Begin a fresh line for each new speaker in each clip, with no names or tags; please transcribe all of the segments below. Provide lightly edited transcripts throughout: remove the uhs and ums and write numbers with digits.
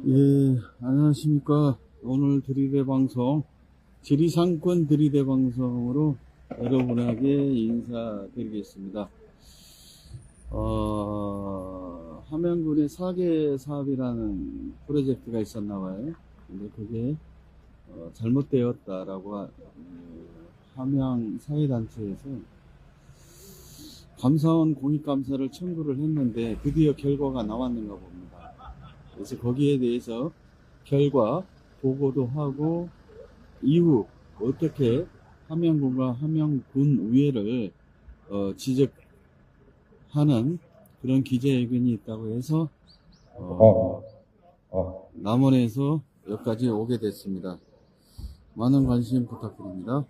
예, 안녕하십니까. 오늘 들이대 방송, 지리상권 들이대 방송으로 여러분에게 인사드리겠습니다. 함양군의 사계 사업이라는 프로젝트가 있었나 봐요. 근데 그게 잘못되었다라고 함양 사회단체에서 감사원 공익감사를 청구를 했는데 드디어 결과가 나왔는가 봅니다. 그래서 거기에 대해서 결과 보고도 하고 이후 어떻게 함양군과 함양군 의회를 지적하는 그런 기자회견이 있다고 해서 남원에서 여기까지 오게 됐습니다. 많은 관심 부탁드립니다.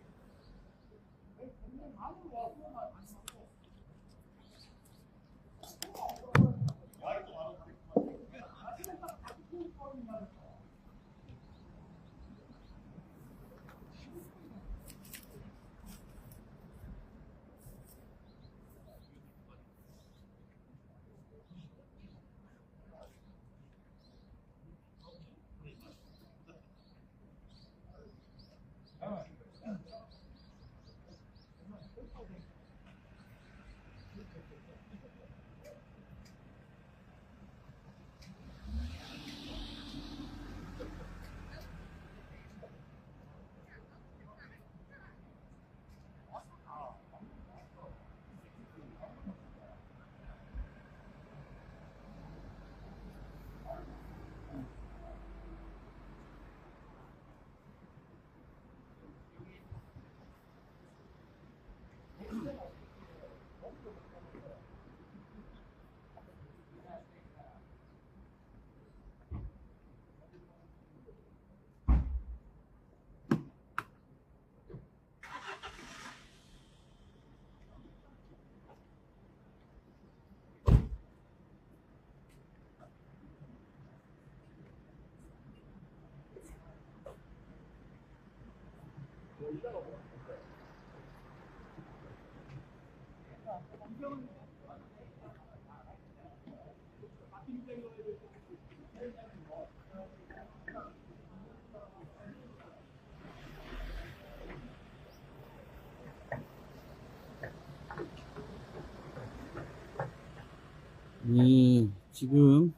예, 지금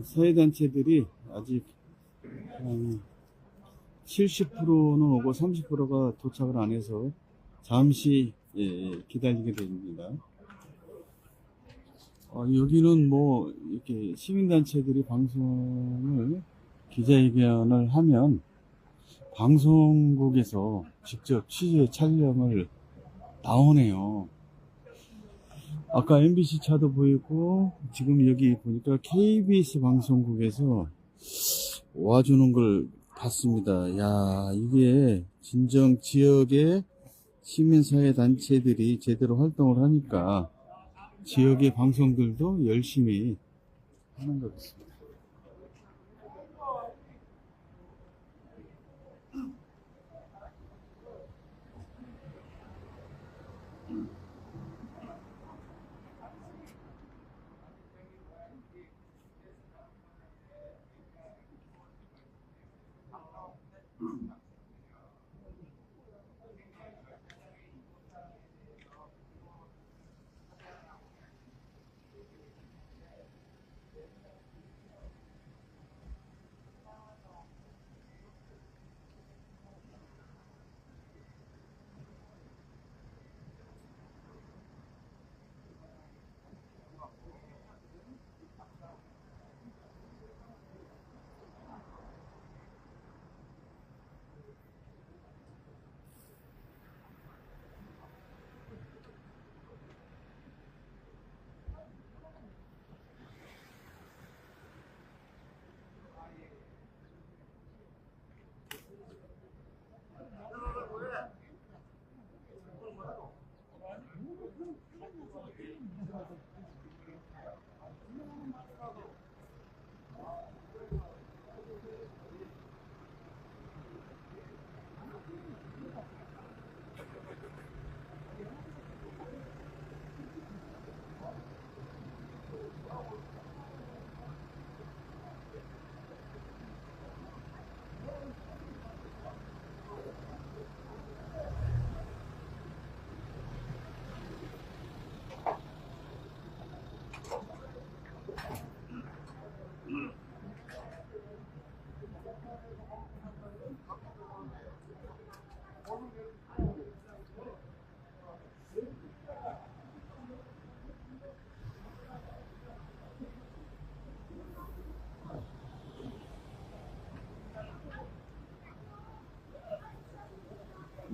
사회단체들이 아직 한 70%는 오고 30%가 도착을 안 해서 잠시 기다리게 됩니다. 여기는 뭐 이렇게 시민단체들이 방송을 기자회견을 하면 방송국에서 직접 취재 촬영을 나오네요. 아까 MBC 차도 보이고 지금 여기 보니까 KBS 방송국에서 와주는 걸 봤습니다. 야, 이게 진정 지역의 시민사회 단체들이 제대로 활동을 하니까 지역의 방송들도 열심히 하는 것 같습니다.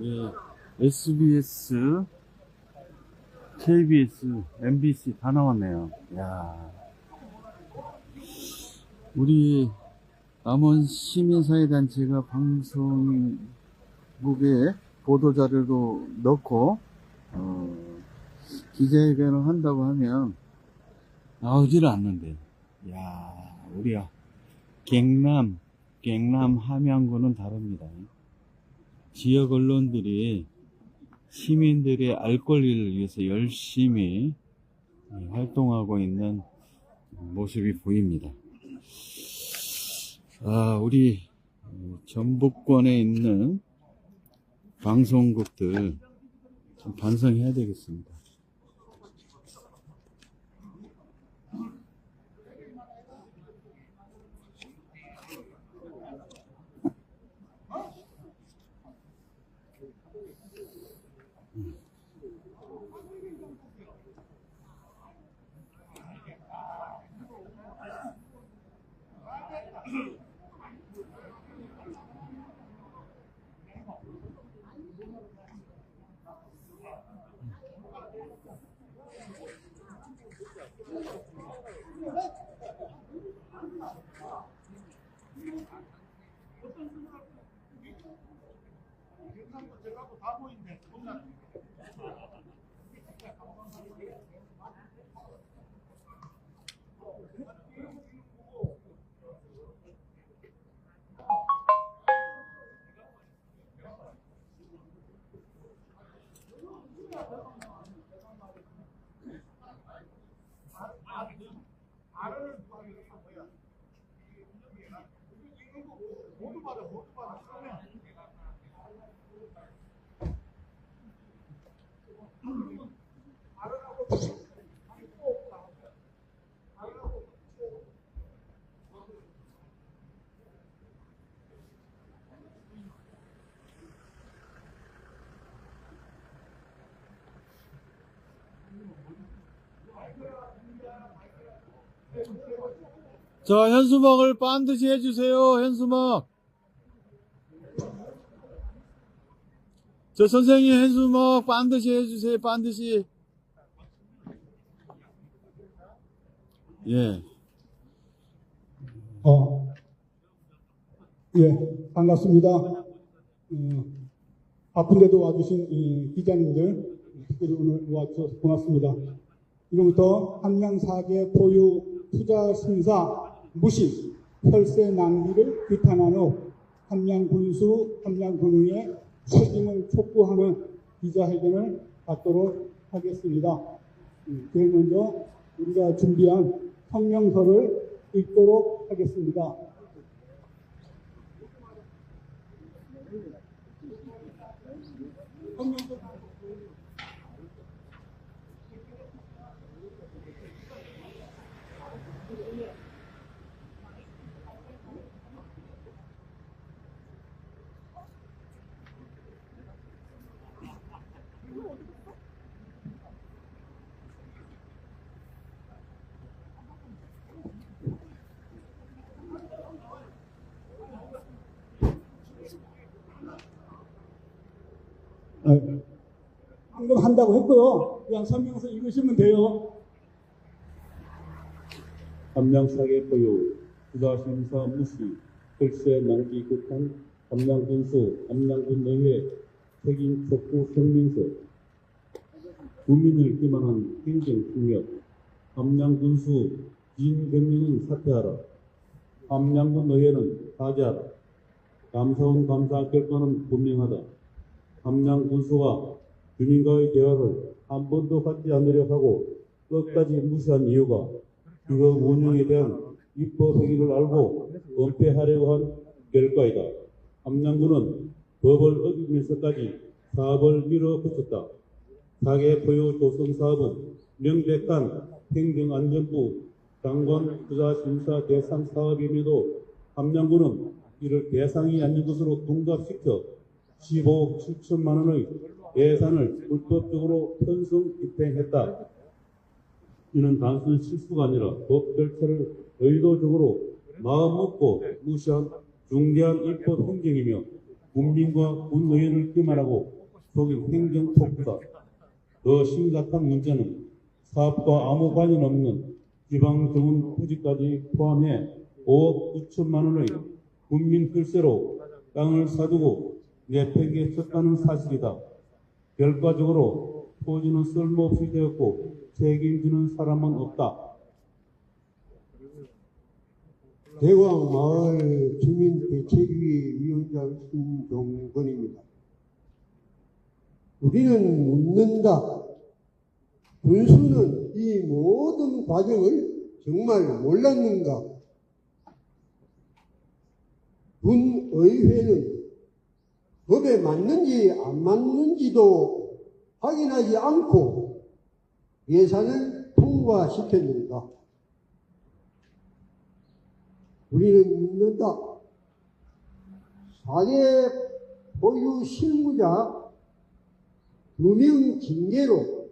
예, SBS, KBS, MBC 다 나왔네요. 야, 우리 남원 시민사회단체가 방송국에 보도자료로 넣고 기자회견을 한다고 하면 나오지를 않는데, 야, 우리 경남 함양군은 다릅니다. 지역 언론들이 시민들의 알 권리를 위해서 열심히 활동하고 있는 모습이 보입니다. 우리 전북권에 있는 방송국들 좀 반성해야 되겠습니다. 자, 현수막을 반드시 해주세요. 현수막. 저 선생님 현수막 반드시 해주세요. 반드시. 예.
예, 반갑습니다. 바쁜데도 와주신 이 기자님들, 특별히 오늘 와주셔서 고맙습니다. 지금부터 함양 4개 포유 투자 심사 무시, 혈세 낭비를 비판한 후 함양군수, 함양군의의 책임을 촉구하는 기자회견을 갖도록 하겠습니다. 제일 먼저 우리가 준비한 성명서를 읽도록 하겠습니다. 방금 한다고 했고요. 그냥 설명서 읽으시면 돼요.
함양 4개 포유 투자심사 무시 혈세 낭비 극한 함양군수 함양군의회 책임 촉구 성명서 국민을 기만한 행정폭력 함양군수 진경영은 사퇴하라. 함양군의회는 사죄하라. 감사원 감사 결과는 분명하다. 함양군수가 주민과의 대화를 한 번도 갖지 않으려 하고 끝까지 무시한 이유가 그거 운영에 대한 입법 행위를 알고 은폐하려고 한 결과이다. 함양군은 법을 어기면서까지 사업을 밀어붙였다. 4개 포유 조성 사업은 명백한 행정안전부 장관 투자심사 대상 사업임에도 함양군은 이를 대상이 아닌 것으로 둔갑시켜 15억 7천만 원의 예산을 불법적으로 편성 집행했다. 이는 단순 실수가 아니라 법 절차를 의도적으로 마음먹고 무시한 중대한 입법 행정이며 국민과 군의회를 기만하고 속일 행정폭파. 더 심각한 문제는 사업과 아무 관련 없는 지방정원 부지까지 포함해 5억 9천만 원의 국민 글쎄로 땅을 사두고 내팽개쳤다는 사실이다. 결과적으로 토지는 쓸모없이 되었고 책임지는 사람은 없다.
대광마을 주민대책위 위원장 신종건입니다. 우리는 묻는다. 군수는 이 모든 과정을 정말 몰랐는가? 군의회는 법에 맞는지 안 맞는지도 확인하지 않고 예산을 통과시켰는가? 우리는 묻는다. 4대 보유 실무자 2명 징계로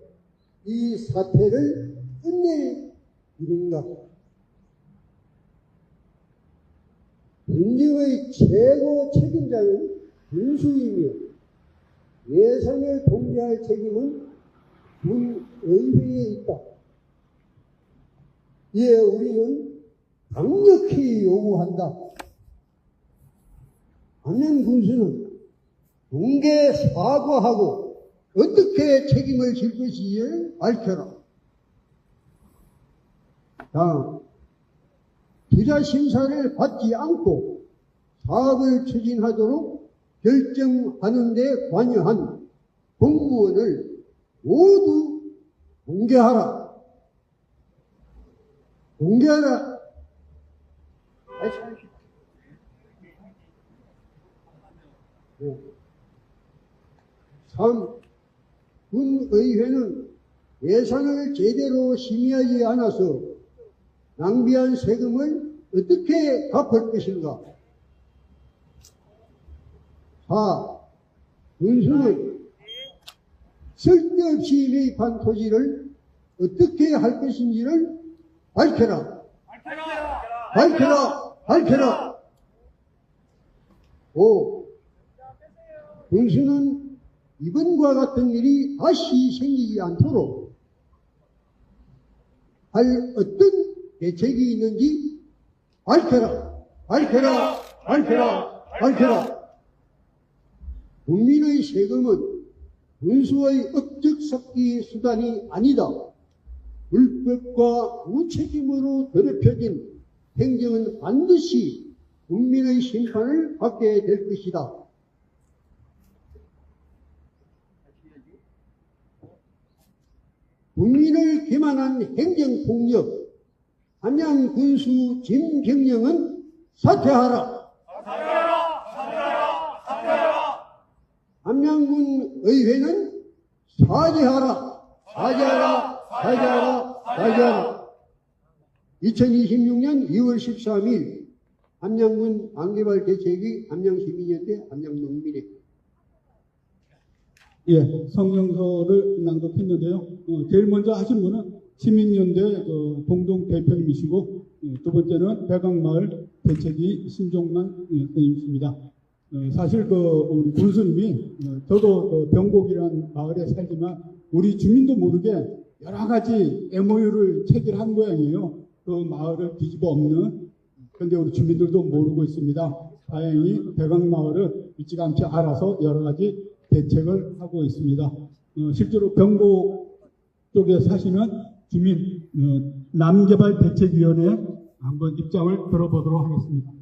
이 사태를 끝낼 일인가? 분쟁의 최고 책임자는 군수이며 예산을 통제할 책임은 군의회에 있다. 이에 우리는 강력히 요구한다. 안양 군수는 공개 사과하고 어떻게 책임을 질 것인지를 밝혀라. 다음, 투자 심사를 받지 않고 사업을 추진하도록 결정하는 데 관여한 공무원을 모두 공개하라. 공개하라. 3. 군의회는 예산을 제대로 심의하지 않아서 낭비한 세금을 어떻게 갚을 것인가? 4. 군수는 쓸데없이 매입한 토지를 어떻게 할 것인지를 밝혀라. 밝혀라. 밝혀라. 5. 군수는 이번과 같은 일이 다시 생기지 않도록 할 어떤 대책이 있는지 밝혀라. 밝혀라. 밝혀라. 밝혀라. 국민의 세금은 군수의 업적 섞기 수단이 아니다. 불법과 무책임으로 더럽혀진 행정은 반드시 국민의 심판을 받게 될 것이다. 국민을 기만한 행정폭력, 안양 군수 김경영은 사퇴하라. 안양군 의회는 사죄하라. 사죄하라. 사죄하라. 사죄하라. 2026년 2월 13일 함양군 안개발 대책위 함양시민연대 함양농민회.
예, 성명서를 낭독했는데요. 제일 먼저 하신 분은 시민연대 공동 대표님이시고, 두 번째는 대강마을 대책위 신종만 의원님이십니다. 사실 우리 군수님이 저도 병곡이라는 마을에 살지만 우리 주민도 모르게 여러 가지 MOU를 체결한 모양이에요. 그 마을을 뒤집어 엎는. 그런데 우리 주민들도 모르고 있습니다. 다행히 대강마을을 일찌감치 알아서 여러 가지 대책을 하고 있습니다. 실제로 병곡 쪽에 사시는 주민 남개발 대책위원회 한번 입장을 들어보도록 하겠습니다.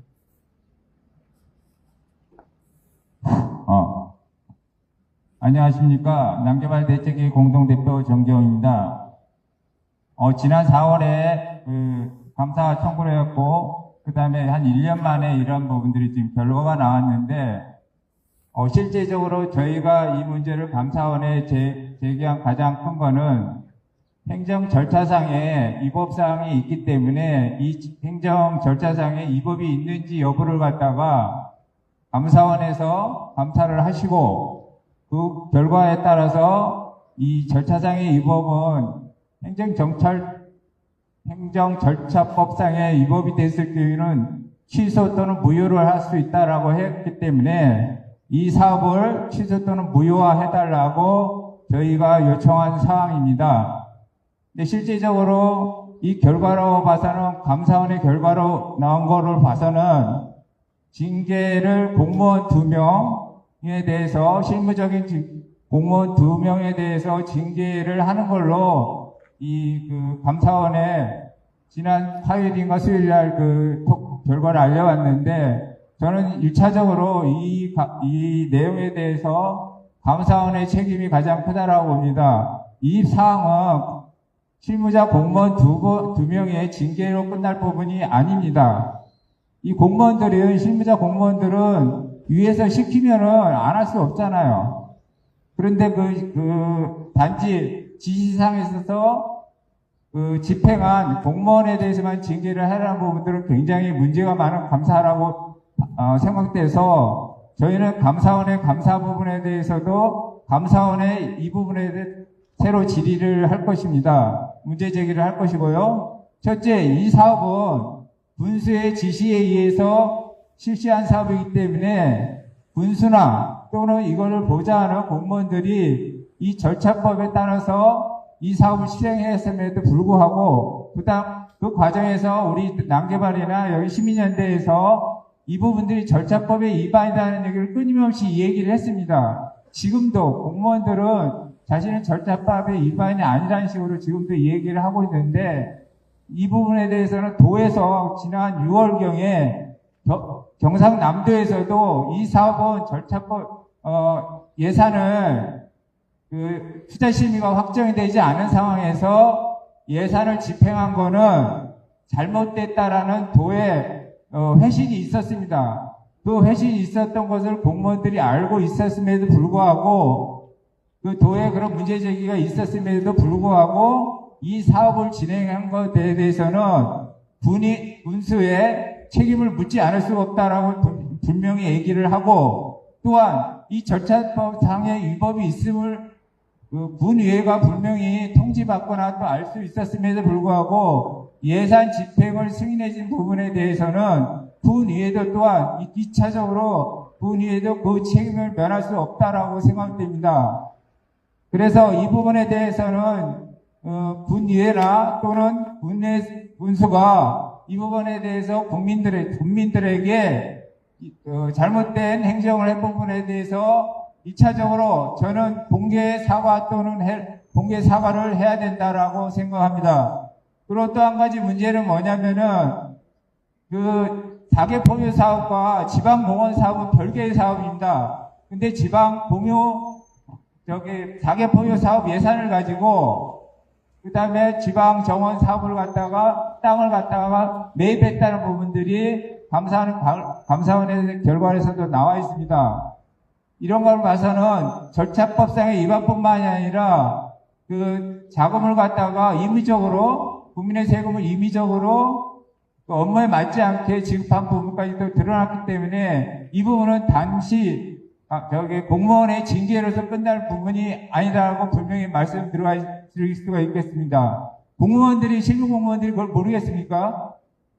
안녕하십니까. 남개발 대책위 공동대표 정재원입니다. 지난 4월에 감사 청구를 했고, 그 다음에 한 1년 만에 이런 부분들이 지금 결과가 나왔는데, 실제적으로 저희가 이 문제를 감사원에 제기한 가장 큰 거는 행정 절차상에 위법사항이 있기 때문에 이 행정 절차상에 위법이 있는지 여부를 갖다가 감사원에서 감사를 하시고 그 결과에 따라서 이 절차상의 위법은 행정절차법상의 위법이 됐을 경우에는 취소 또는 무효를 할 수 있다라고 했기 때문에 이 사업을 취소 또는 무효화해달라고 저희가 요청한 사항입니다. 근데 실제적으로 이 결과로 봐서는, 감사원의 결과로 나온 거를 봐서는 징계를 공무원 2명에 대해서, 실무적인 공무원 2명에 대해서 징계를 하는 걸로 감사원에 지난 화요일인가 수요일날 결과를 알려왔는데, 저는 1차적으로 이 내용에 대해서 감사원의 책임이 가장 크다라고 봅니다. 이 사항은 실무자 공무원 2명의 징계로 끝날 부분이 아닙니다. 이 공무원들은, 실무자 공무원들은 위에서 시키면은 안 할 수 없잖아요. 그런데 단지 지시사항에 있어서 집행한 공무원에 대해서만 징계를 하라는 부분들은 굉장히 문제가 많은 감사라고 생각돼서, 저희는 감사원의 감사 부분에 대해서도 감사원의 이 부분에 대해 새로 질의를 할 것입니다. 문제 제기를 할 것이고요. 첫째, 이 사업은 군수의 지시에 의해서 실시한 사업이기 때문에 군수나 또는 이거를 보좌하는 공무원들이 이 절차법에 따라서 이 사업을 시행했음에도 불구하고 그 과정에서 우리 남개발이나 여기 시민연대에서 이 부분들이 절차법의 위반이라는 얘기를 끊임없이 얘기를 했습니다. 지금도 공무원들은 자신은 절차법의 위반이 아니라는 식으로 지금도 얘기를 하고 있는데, 이 부분에 대해서는 도에서 지난 6월경에 경상남도에서도 이 사업은 절차법 예산을 투자심의가 확정이 되지 않은 상황에서 예산을 집행한 거는 잘못됐다라는 도의 회신이 있었습니다. 그 회신이 있었던 것을 공무원들이 알고 있었음에도 불구하고, 그 도에 그런 문제 제기가 있었음에도 불구하고 이 사업을 진행한 것에 대해서는 군수의 책임을 묻지 않을 수가 없다라고 분명히 얘기를 하고, 또한 이 절차법상의 위법이 있음을 군의회가 분명히 통지받거나 또 알 수 있었음에도 불구하고 예산 집행을 승인해준 부분에 대해서는 군의회도 또한 2차적으로 군의회도 그 책임을 면할 수 없다라고 생각됩니다. 그래서 이 부분에 대해서는 군의회나 또는 군수가 이 부분에 대해서 국민들에게 잘못된 행정을 한 부분에 대해서 2차적으로 저는 공개 사과 또는 공개 사과를 해야 된다라고 생각합니다. 그리고 또 한 가지 문제는 뭐냐면은 사계 포유 사업과 지방 공원 사업은 별개의 사업입니다. 근데 지방 공유 사계 포유 사업 예산을 가지고 그 다음에 지방 정원 사업을 갖다가 땅을 갖다가 매입했다는 부분들이 감사원의 결과에서도 나와 있습니다. 이런 걸 봐서는 절차법상의 위반뿐만이 아니라 자금을 갖다가 임의적으로, 국민의 세금을 임의적으로 업무에 맞지 않게 지급한 부분까지도 드러났기 때문에 이 부분은 단지 공무원의 징계로서 끝날 부분이 아니라고 분명히 말씀드릴 수가 있겠습니다. 실무 공무원들이 그걸 모르겠습니까?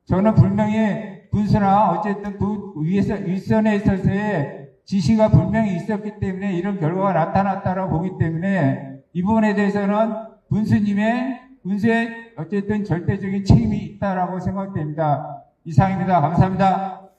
저는 분명히 군수나 어쨌든 윗선에 있어서의 지시가 분명히 있었기 때문에 이런 결과가 나타났다고 보기 때문에 이 부분에 대해서는 군수의 어쨌든 절대적인 책임이 있다라고 생각됩니다. 이상입니다. 감사합니다.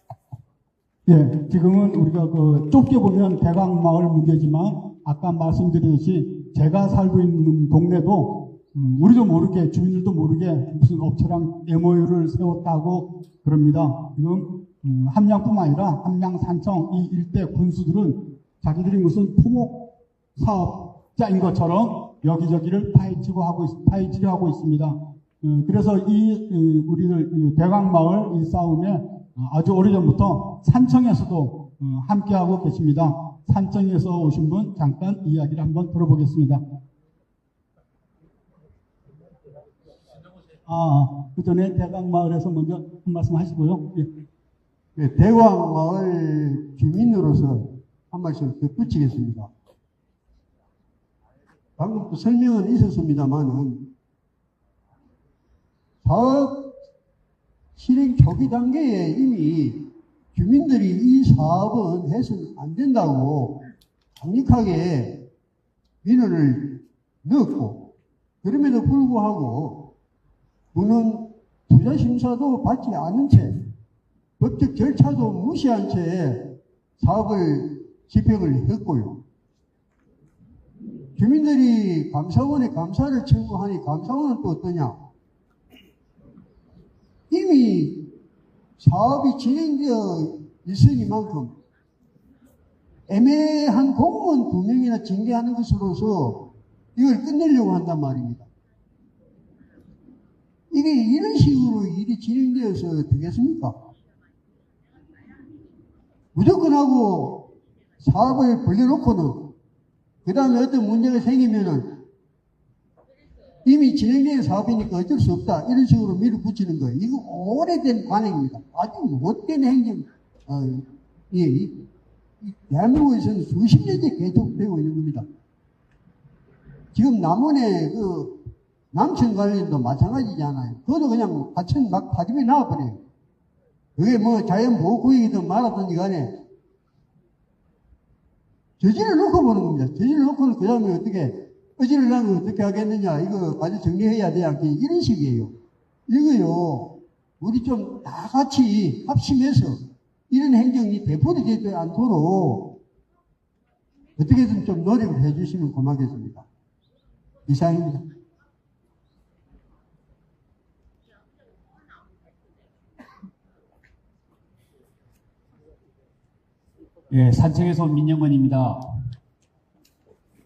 예, 지금은 우리가 좁게 보면 대강마을 문제지만 아까 말씀드렸듯이 제가 살고 있는 동네도 우리도 모르게, 주민들도 모르게 무슨 업체랑 MOU를 세웠다고 그럽니다. 지금 함양뿐만 아니라 함양, 산청 이 일대 군수들은 자기들이 무슨 토목 사업자인 것처럼 여기저기를 파헤치려 하고 있습니다. 그래서 우리들 대강마을 이 싸움에 아주 오래전부터 산청에서도 함께하고 계십니다. 산청에서 오신 분 잠깐 이야기를 한번 들어보겠습니다. 그 전에 대강마을에서 먼저 한 말씀 하시고요. 예.
네, 대왕마을 주민으로서 한 말씀 덧붙이겠습니다. 방금 또 설명은 있었습니다만은 사업 실행 초기 단계에 이미 주민들이 이 사업은 해서는 안 된다고 강력하게 민원을 넣었고, 그럼에도 불구하고 군은 투자심사도 받지 않은 채 법적 절차도 무시한 채 사업을 집행을 했고요. 주민들이 감사원에 감사를 청구하니 감사원은 또 어떠냐? 이미 사업이 진행되어 있으니만큼 애매한 공무원 2명이나 징계하는 것으로서 이걸 끝내려고 한단 말입니다. 이게 이런 식으로 일이 진행되어서 되겠습니까? 무조건 하고 사업을 벌려놓고는 그 다음에 어떤 문제가 생기면은 이미 진행된 사업이니까 어쩔 수 없다, 이런 식으로 밀어붙이는 거예요. 이거 오래된 관행입니다. 아주 못된 행정. 대한민국에서는 수십 년째 계속되고 있는 겁니다. 지금 남원의 그 남천 관련도 마찬가지잖아요. 그것도 그냥 하천 막 파집에 나와버려요. 그게 뭐 자연보호구역이든 말하든지 간에 저지를 놓고 보는 겁니다. 저지를 놓고는 그 다음에 어떻게, 어지를 나면 어떻게 하겠느냐, 이거 아주 정리해야 돼, 이런 식이에요. 이거요, 우리 좀 다 같이 합심해서 이런 행정이 되풀이되지 않도록 어떻게든 좀 노력을 해주시면 고맙겠습니다. 이상입니다.
예, 산청에서 온 민영건입니다.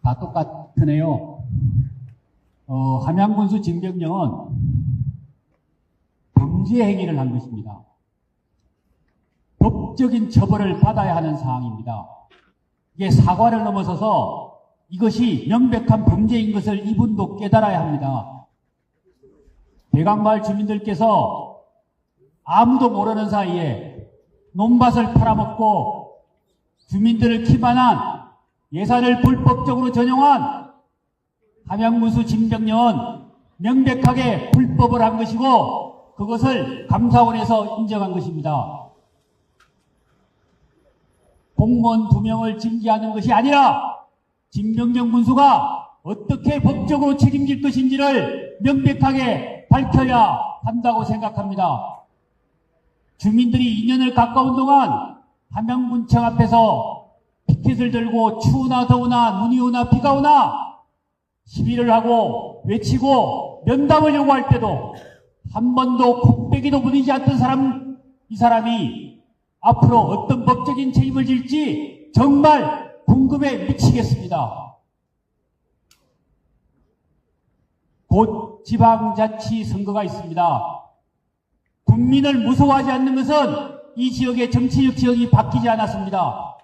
다 똑같으네요. 함양군수 징병령은 범죄 행위를 한 것입니다. 법적인 처벌을 받아야 하는 사항입니다. 이게 사과를 넘어서서 이것이 명백한 범죄인 것을 이분도 깨달아야 합니다. 대강마을 주민들께서 아무도 모르는 사이에 논밭을 팔아먹고 주민들을 기만한, 예산을 불법적으로 전용한 함양군수 징병령은 명백하게 불법을 한 것이고 그것을 감사원에서 인정한 것입니다. 공무원 2명을 징계하는 것이 아니라 징병령 군수가 어떻게 법적으로 책임질 것인지를 명백하게 밝혀야 한다고 생각합니다. 주민들이 2년을 가까운 동안 함양군청 앞에서 피켓을 들고 추우나 더우나 눈이 오나 비가 오나 시위를 하고 외치고 면담을 요구할 때도 한 번도 콧배기도 부리지 않던 이 사람이 앞으로 어떤 법적인 책임을 질지 정말 궁금해 미치겠습니다. 곧 지방자치 선거가 있습니다. 국민을 무서워하지 않는 것은 이 지역의 정치적 지형이 바뀌지 않았습니다.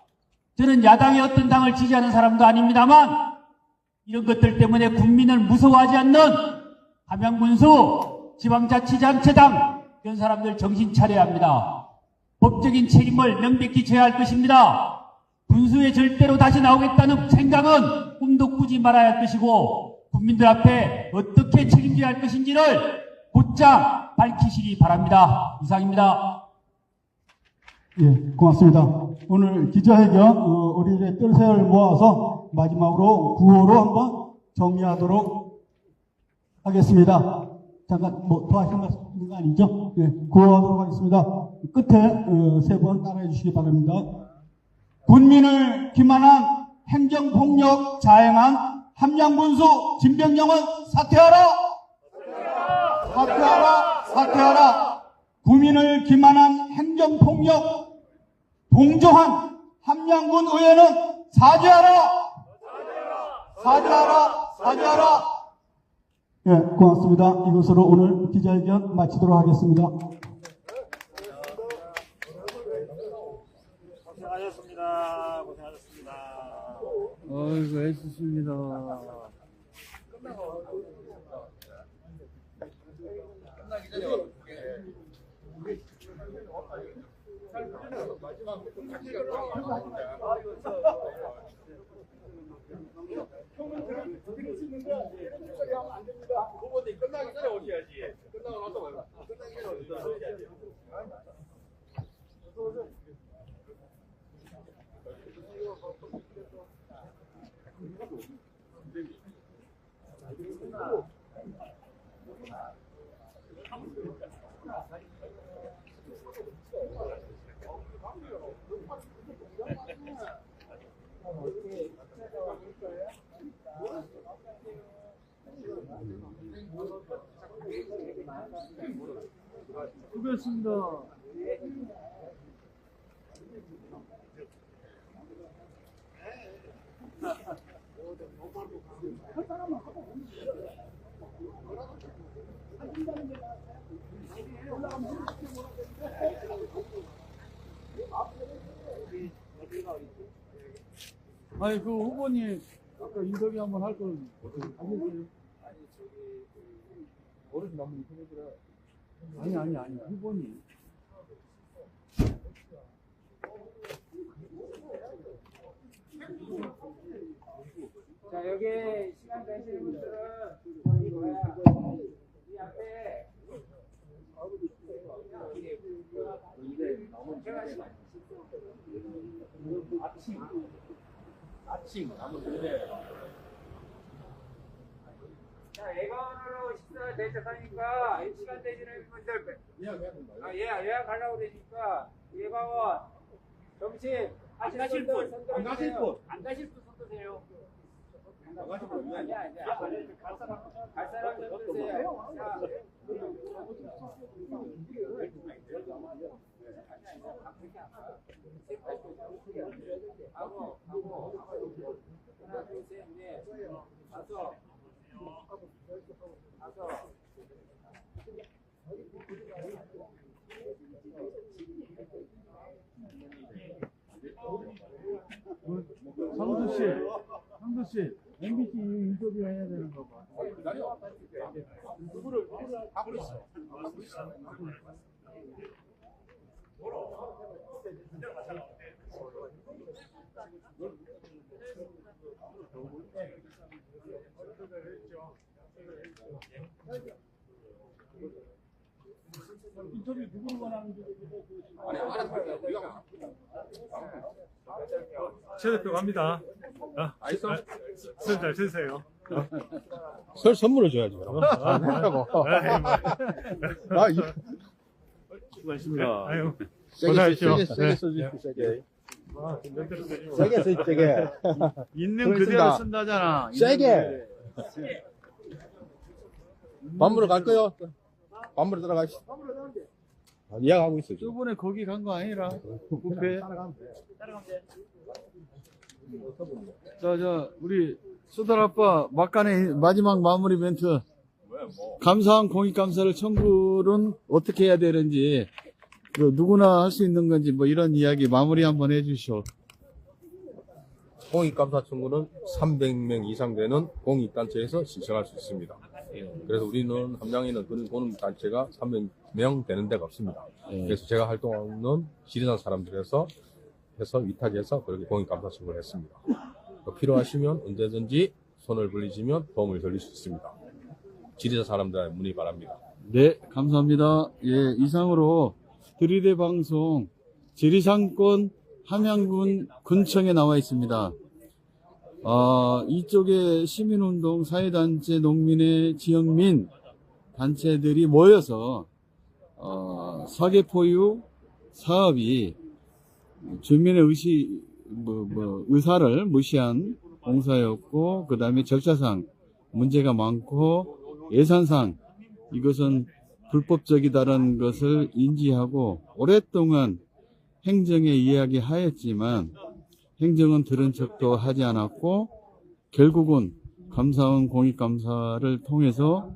저는 야당의 어떤 당을 지지하는 사람도 아닙니다만 이런 것들 때문에 국민을 무서워하지 않는 함양군수, 지방자치단체당 이런 사람들 정신 차려야 합니다. 법적인 책임을 명백히 져야 할 것입니다. 군수에 절대로 다시 나오겠다는 생각은 꿈도 꾸지 말아야 할 것이고 국민들 앞에 어떻게 책임져야 할 것인지를 곧장 밝히시기 바랍니다. 이상입니다.
예, 고맙습니다. 오늘 기자회견 우리의 뜰새를 모아서 마지막으로 구호로 한번 정리하도록 하겠습니다. 잠깐 뭐 더 하시는 거 아니죠? 예, 구호하도록 하겠습니다. 끝에 3번 따라해 주시기 바랍니다. 군민을 기만한 행정폭력 자행한 함양군수 징병령은 사퇴하라! 사퇴하라! 사퇴하라! 국민을 기만한 행정폭력 동조한 함양군 의회는 사죄하라! 사죄하라! 사죄하라! 예, 고맙습니다. 이것으로 오늘 기자회견 마치도록 하겠습니다.
고생하셨습니다. 고생하셨습니다.
아이고, 애쓰십니다.
끝나기 전에 마지막 후보님 끝나기 전에 오셔야지. 끝나고 나서 끝나기 전에 오셔야지.
수고했습니다. 아니 그 후보님 아까 인터뷰 한번 할 걸 하셨어요? 어르신 한번 인터뷰해주라. 아니 후보님.
자, 여기 시간 되시는 분들은 이 앞에 자, 예방으로 식사 대책하니까 시간 되시는 분들 예약하려고 되니까 예방원 점심 안 가실 분 안 가실 분 손 드세요. 아니야. 갈 사람 좀 드세요. 하고 하나 둘셋넷 다섯
상두 씨, MBC 인터뷰 해야 되는 거 봐.
누구를 하고 있어.
인터뷰 누구를 원하는지.
최 대표 갑니다. 잘 주세요.
선물을 줘야지.
수고하셨습니다.
아유,
세게 써주십시오, 세게. 세게 써, 세게.
있는
그렇습니다.
그대로 쓴다잖아.
세게. 밥 먹으러 갈 거요? 밥 먹으러 들어가시. 예약하고 있어, 지금.
저번에 거기 간 거 아니라 뷔페. 자, 우리 수달 아빠 막간의 마지막 마무리 멘트. 감사한 공익감사를 청구는 어떻게 해야 되는지, 누구나 할 수 있는 건지, 뭐 이런 이야기 마무리 한번 해주시오.
공익감사 청구는 300명 이상 되는 공익단체에서 신청할 수 있습니다. 그래서 우리는 함양에는 그런 공익단체가 300명 되는 데가 없습니다. 그래서 제가 활동하는 지리산 사람들에서 해서 위탁해서 그렇게 공익감사 청구를 했습니다. 필요하시면 언제든지 손을 벌리시면 도움을 드릴 수 있습니다. 지리산 사람들한테 문의 바랍니다.
네, 감사합니다. 예, 이상으로 드리대 방송 지리산권 함양군 군청에 나와 있습니다. 이쪽에 시민운동, 사회단체, 농민의 지역민 단체들이 모여서 사계포유 사업이 주민의 의사를 무시한 공사였고, 그 다음에 절차상 문제가 많고, 예산상 이것은 불법적이다라는 것을 인지하고 오랫동안 행정에 이야기하였지만 행정은 들은 척도 하지 않았고, 결국은 감사원 공익감사를 통해서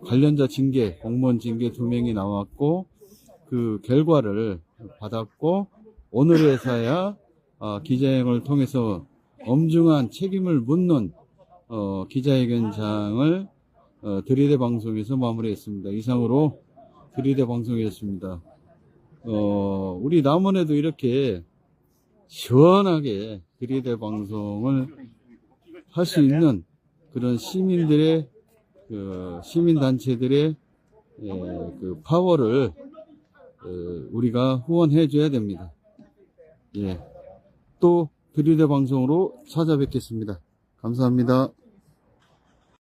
관련자 징계, 공무원 징계 2명이 나왔고, 그 결과를 받았고, 오늘에서야 기자회견을 통해서 엄중한 책임을 묻는 기자회견장을 드리대 방송에서 마무리했습니다. 이상으로 드리대 방송이었습니다. 우리 남원에도 이렇게 시원하게 드리대 방송을 할 수 있는 그런 시민들의 시민단체들의 그 파워를 우리가 후원해 줘야 됩니다. 예. 또 드리대 방송으로 찾아뵙겠습니다. 감사합니다.